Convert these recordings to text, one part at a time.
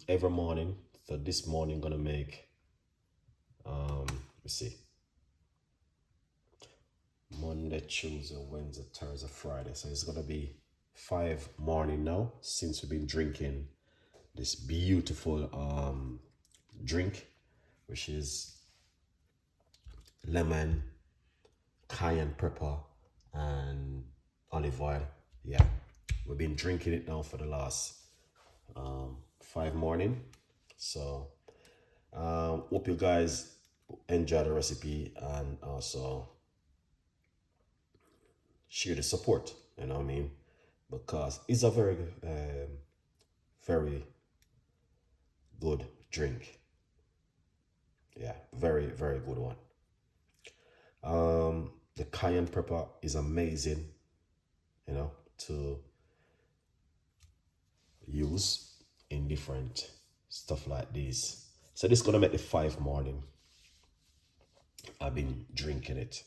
every morning. So this morning gonna make let's see, Monday, Tuesday, Wednesday, Thursday, Friday. So it's gonna be 5 morning now since we've been drinking this beautiful drink, which is lemon, cayenne pepper, and olive oil. Yeah, we've been drinking it now for the last 5 morning. So hope you guys enjoy the recipe and also share the support, you know what I mean, because it's a very very good drink. Yeah, very very good one. The cayenne pepper is amazing, you know, to use in different stuff like this. So this is gonna make the 5 morning I've been drinking it.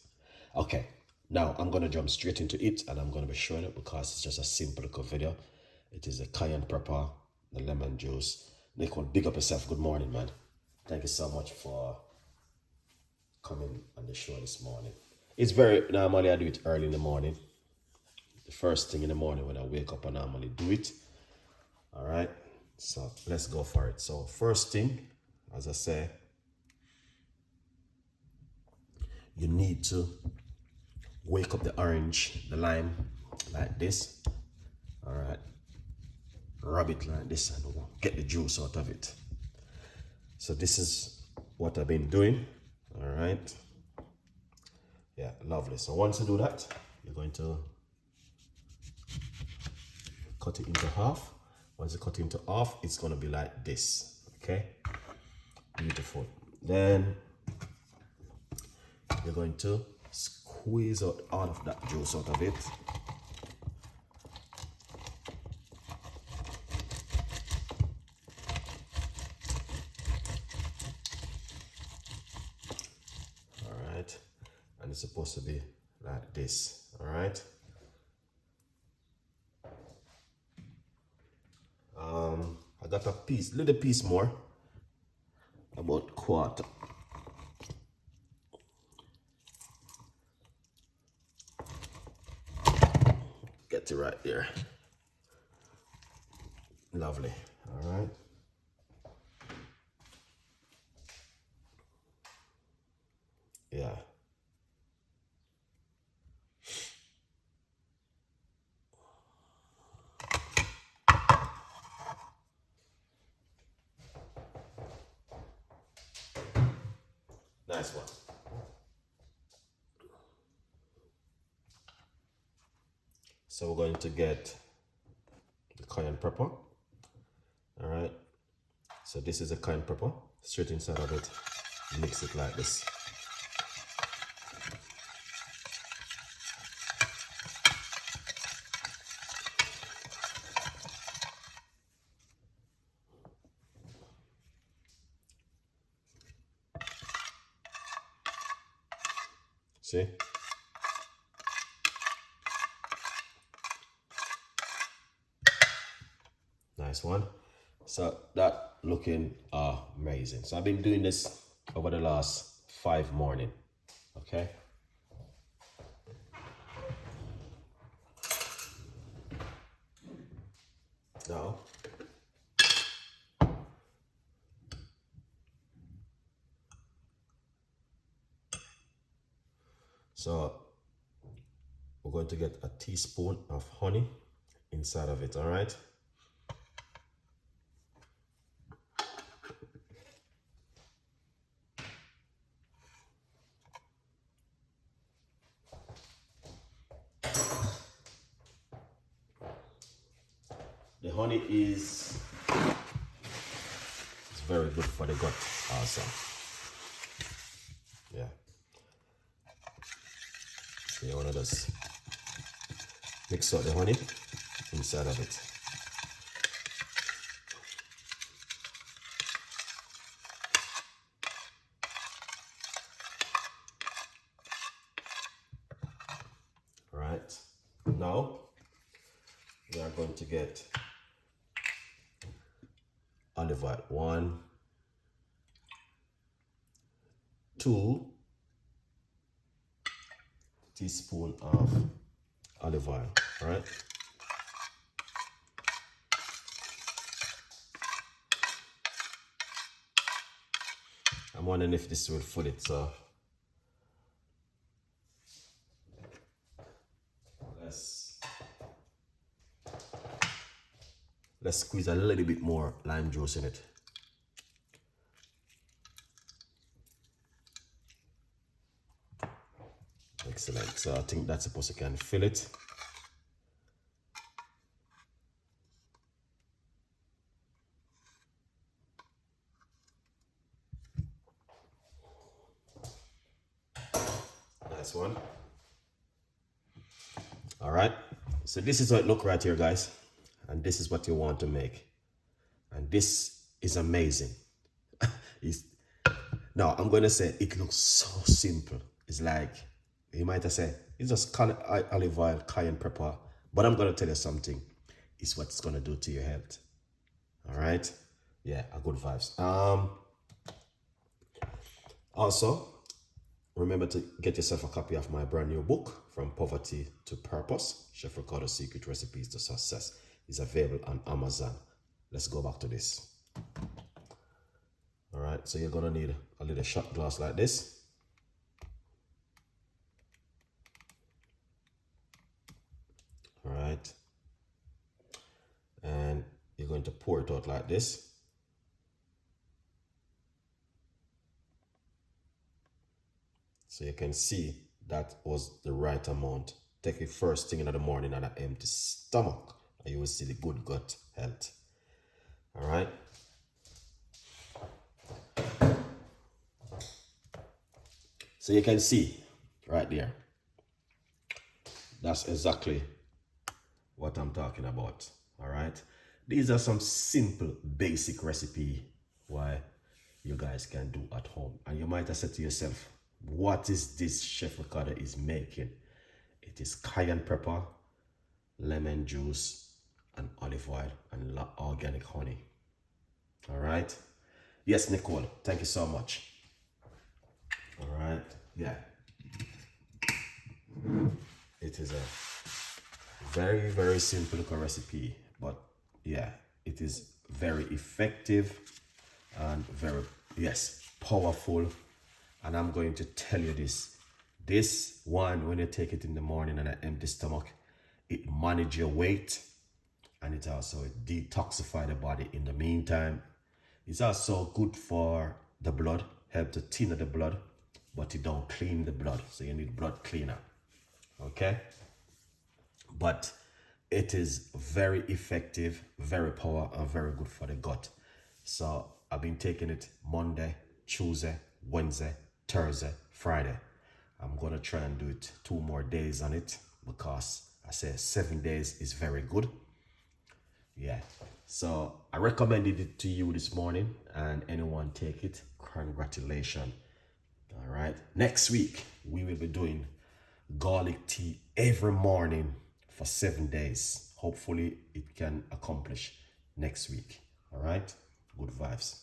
Okay, now I'm gonna jump straight into it and I'm gonna be showing it because it's just a simple little video. It is the cayenne pepper, the lemon juice. Nick, big up yourself. Good morning, man. Thank you so much for coming on the show this morning. It's very, normally I do it early in the morning. The first thing in the morning when I wake up, I normally do it. All right, so let's go for it. So first thing, as I say, you need to wake up the orange, the lime, like this. All right, rub it like this and get the juice out of it. So this is what I've been doing. All right, yeah, lovely. So once you do that, you're going to cut it into half. Once you cut it into half, it's going to be like this. Okay, beautiful. Then you're going to squeeze out all of that juice out of it. All right, and it's supposed to be like this. All right. I got a piece, little piece more, about quarter. Get it right there. Lovely. All right. Yeah. Nice one. So we're going to get the cayenne pepper. All right. So this is a cayenne pepper. Straight inside of it. Mix it like this. See? Nice one. So that looking amazing. So I've been doing this over the last 5 morning. Okay. Now so we're going to get a teaspoon of honey inside of it. All right. The honey is very good for the gut also. Yeah. So you want to just mix out the honey inside of it. Right. Now we are going to get olive oil. 1, 2 teaspoons of olive oil. All right. I'm wondering if this will fool it, so let's squeeze a little bit more lime juice in it. Excellent. So I think that's supposed to kind of fill it. Nice one. All right. So this is how it looks right here, guys. And this is what you want to make. And this is amazing. Now, I'm going to say it looks so simple. It's like, you might have said, it's just olive oil, cayenne pepper. But I'm going to tell you something. It's what it's going to do to your health. All right? Yeah, a good vibes. Also, remember to get yourself a copy of my brand new book, From Poverty to Purpose, Chef Ricardo's Secret Recipes to Success. It's available on Amazon. Let's go back to this. All right, so you're gonna need a little shot glass like this. All right, and you're going to pour it out like this. So you can see that was the right amount. Take it first thing in the morning on an empty stomach, and you will see the good gut health. All right. So you can see right there. That's exactly what I'm talking about. All right. These are some simple, basic recipe why you guys can do at home. And you might have said to yourself, what is this Chef Ricardo is making? It is cayenne pepper, lemon juice, and olive oil, and organic honey. All right. Yes, Nicole, thank you so much. All right. Yeah. It is a very, very simple recipe, but yeah, it is very effective and very, yes, powerful. And I'm going to tell you this one, when you take it in the morning on an empty stomach, it manages your weight, and it also detoxify the body in the meantime. It's also good for the blood, help to thin the blood, but it don't clean the blood. So you need blood cleaner, okay? But it is very effective, very powerful, and very good for the gut. So I've been taking it Monday, Tuesday, Wednesday, Thursday, Friday. I'm gonna try and do it 2 more days on it, because I say 7 days is very good. Yeah, so I recommended it to you this morning, and anyone take it, congratulations. All right, next week we will be doing garlic tea every morning for 7 days. Hopefully it can accomplish next week. All right, good vibes.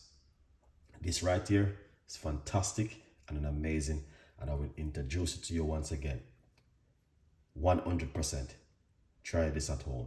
This right here is fantastic and an amazing, and I will introduce it to you once again. 100%. Try this at home.